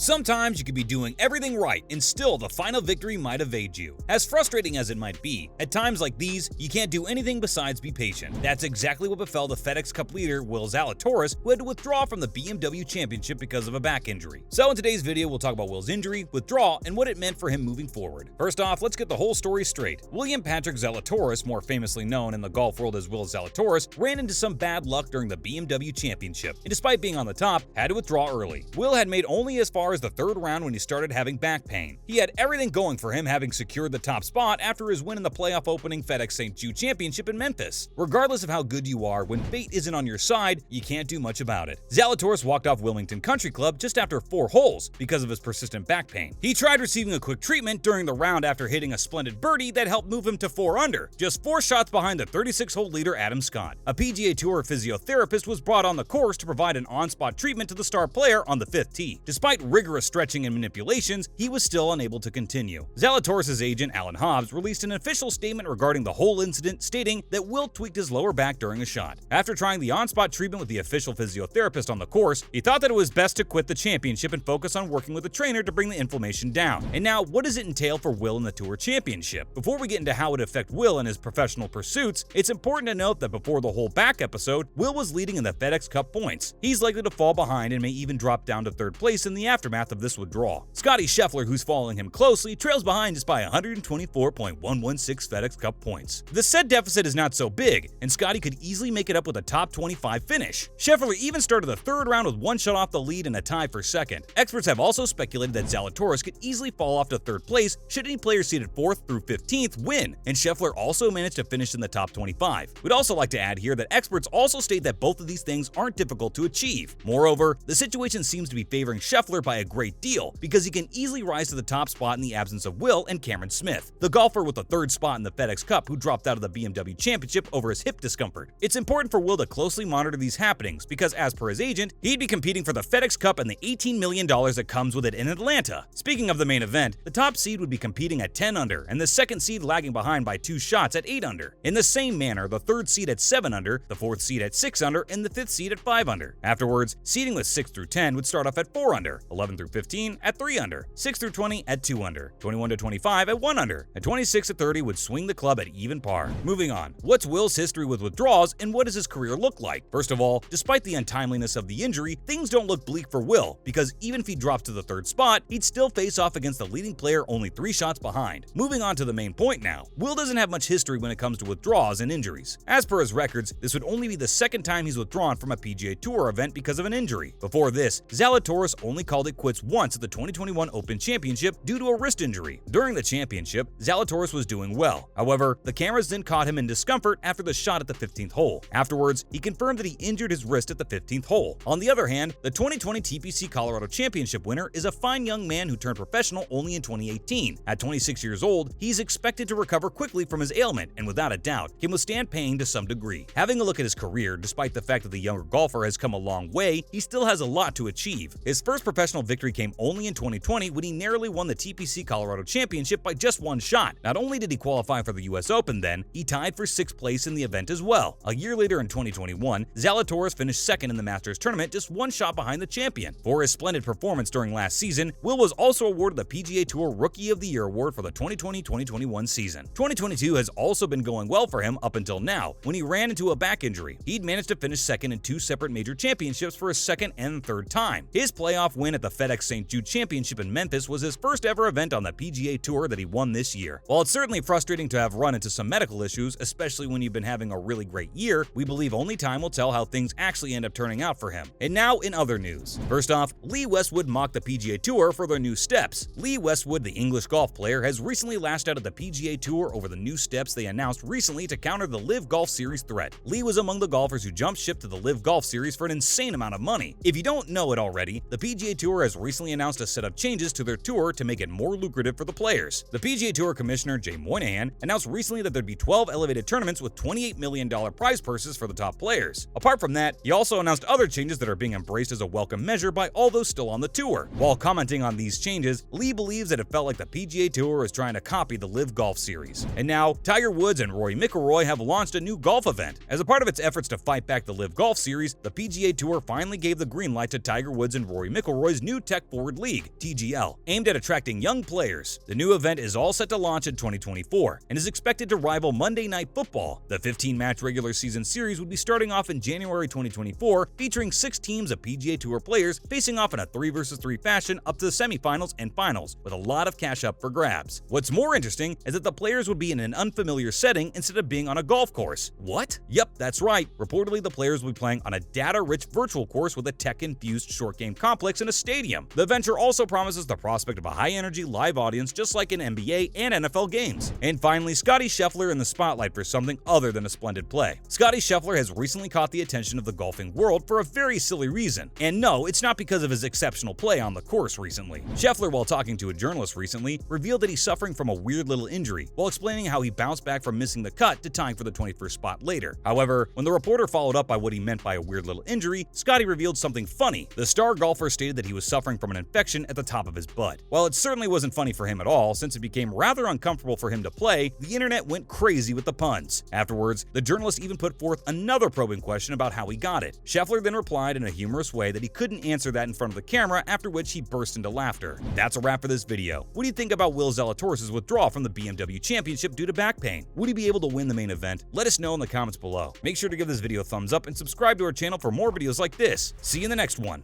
Sometimes you could be doing everything right and still the final victory might evade you. As frustrating as it might be, at times like these, you can't do anything besides be patient. That's exactly what befell the FedEx Cup leader Will Zalatoris, who had to withdraw from the BMW Championship because of a back injury. So in today's video, we'll talk about Will's injury, withdrawal, and what it meant for him moving forward. First off, let's get the whole story straight. William Patrick Zalatoris, more famously known in the golf world as Will Zalatoris, ran into some bad luck during the BMW Championship, and despite being on the top, had to withdraw early. Will had made only as far as the third round when he started having back pain. He had everything going for him, having secured the top spot after his win in the playoff opening FedEx St Jude Championship in Memphis. Regardless of how good you are, when fate isn't on your side, you can't do much about it. Zalatoris walked off Wilmington Country Club just after 4 holes because of his persistent back pain. He tried receiving a quick treatment during the round after hitting a splendid birdie that helped move him to 4 under, just 4 shots behind the 36-hole leader Adam Scott. A PGA Tour physiotherapist was brought on the course to provide an on-spot treatment to the star player on the 5th tee. Despite rigorous stretching and manipulations, he was still unable to continue. Zalatoris' agent, Alan Hobbs, released an official statement regarding the whole incident, stating that Will tweaked his lower back during a shot. After trying the on-spot treatment with the official physiotherapist on the course, he thought that it was best to quit the championship and focus on working with a trainer to bring the inflammation down. And now, what does it entail for Will in the Tour Championship? Before we get into how it would affect Will in his professional pursuits, it's important to note that before the whole back episode, Will was leading in the FedEx Cup points. He's likely to fall behind and may even drop down to 3rd place in the aftermath of this withdrawal. Scotty Scheffler, who's following him closely, trails behind just by 124.116 FedEx Cup points. The said deficit is not so big, and Scotty could easily make it up with a top 25 finish. Scheffler even started the 3rd round with 1 shot off the lead and a tie for 2nd. Experts have also speculated that Zalatoris could easily fall off to 3rd place should any player seeded 4th through 15th win, and Scheffler also managed to finish in the top 25. We'd also like to add here that experts also state that both of these things aren't difficult to achieve. Moreover, the situation seems to be favoring Scheffler by a great deal because he can easily rise to the top spot in the absence of Will and Cameron Smith, the golfer with the 3rd spot in the FedEx Cup who dropped out of the BMW Championship over his hip discomfort. It's important for Will to closely monitor these happenings because, as per his agent, he'd be competing for the FedEx Cup and the $18 million that comes with it in Atlanta. Speaking of the main event, the top seed would be competing at 10 under and the 2nd seed lagging behind by 2 shots at 8 under. In the same manner, the 3rd seed at 7 under, the 4th seed at 6 under, and the 5th seed at 5 under. Afterwards, seeding with 6 through 10 would start off at 4 under, 11 through 15 at 3 under, 6 through 20 at 2 under, 21 to 25 at 1 under, and 26 to 30 would swing the club at even par. Moving on, what's Will's history with withdrawals and what does his career look like? First of all, despite the untimeliness of the injury, things don't look bleak for Will because even if he drops to the 3rd spot, he'd still face off against the leading player only 3 shots behind. Moving on to the main point now, Will doesn't have much history when it comes to withdrawals and injuries. As per his records, this would only be the 2nd time he's withdrawn from a PGA Tour event because of an injury. Before this, Zalatoris only called it quits once at the 2021 Open Championship due to a wrist injury. During the championship, Zalatoris was doing well. However, the cameras then caught him in discomfort after the shot at the 15th hole. Afterwards, he confirmed that he injured his wrist at the 15th hole. On the other hand, the 2020 TPC Colorado Championship winner is a fine young man who turned professional only in 2018. At 26 years old, he's expected to recover quickly from his ailment and without a doubt can withstand pain to some degree. Having a look at his career, despite the fact that the younger golfer has come a long way, he still has a lot to achieve. His first professional victory came only in 2020 when he narrowly won the TPC Colorado Championship by just 1 shot. Not only did he qualify for the US Open then, he tied for 6th place in the event as well. A year later in 2021, Zalatoris finished 2nd in the Masters tournament, just 1 shot behind the champion. For his splendid performance during last season, Will was also awarded the PGA Tour Rookie of the Year award for the 2020-2021 season. 2022 has also been going well for him up until now, when he ran into a back injury. He'd managed to finish 2nd in 2 separate major championships for his 2nd and 3rd time. His playoff win at the FedEx St Jude Championship in Memphis was his first ever event on the PGA Tour that he won this year. While it's certainly frustrating to have run into some medical issues, especially when you've been having a really great year, we believe only time will tell how things actually end up turning out for him. And now in other news. First off, Lee Westwood mocked the PGA Tour for their new steps. Lee Westwood, the English golf player, has recently lashed out at the PGA Tour over the new steps they announced recently to counter the LIV Golf Series threat. Lee was among the golfers who jumped ship to the LIV Golf Series for an insane amount of money. If you don't know it already, the PGA Tour has recently announced a set of changes to their tour to make it more lucrative for the players. The PGA Tour Commissioner Jay Moynihan announced recently that there'd be 12 elevated tournaments with $28 million prize purses for the top players. Apart from that, he also announced other changes that are being embraced as a welcome measure by all those still on the tour. While commenting on these changes, Lee believes that it felt like the PGA Tour is trying to copy the LIV Golf Series. And now, Tiger Woods and Rory McIlroy have launched a new golf event. As a part of its efforts to fight back the LIV Golf Series, the PGA Tour finally gave the green light to Tiger Woods and Rory McIlroy's new new tech-forward league, TGL, aimed at attracting young players. The new event is all set to launch in 2024 and is expected to rival Monday Night Football. The 15-match regular season series would be starting off in January 2024, featuring 6 teams of PGA Tour players facing off in a 3 versus 3 fashion up to the semifinals and finals, with a lot of cash up for grabs. What's more interesting is that the players would be in an unfamiliar setting instead of being on a golf course. What? Yep, that's right. Reportedly, the players will be playing on a data-rich virtual course with a tech-infused short game complex in a stadium. The venture also promises the prospect of a high-energy live audience just like in NBA and NFL games. And finally, Scottie Scheffler in the spotlight for something other than a splendid play. Scottie Scheffler has recently caught the attention of the golfing world for a very silly reason. And no, it's not because of his exceptional play on the course recently. Scheffler, while talking to a journalist recently, revealed that he's suffering from a weird little injury, while explaining how he bounced back from missing the cut to tying for the 21st spot later. However, when the reporter followed up by what he meant by a weird little injury, Scottie revealed something funny. The star golfer stated that he was suffering from an infection at the top of his butt. While it certainly wasn't funny for him at all, since it became rather uncomfortable for him to play, the internet went crazy with the puns. Afterwards, the journalist even put forth another probing question about how he got it. Scheffler then replied in a humorous way that he couldn't answer that in front of the camera, after which he burst into laughter. That's a wrap for this video. What do you think about Will Zalatoris' withdrawal from the BMW Championship due to back pain? Would he be able to win the main event? Let us know in the comments below. Make sure to give this video a thumbs up and subscribe to our channel for more videos like this. See you in the next one.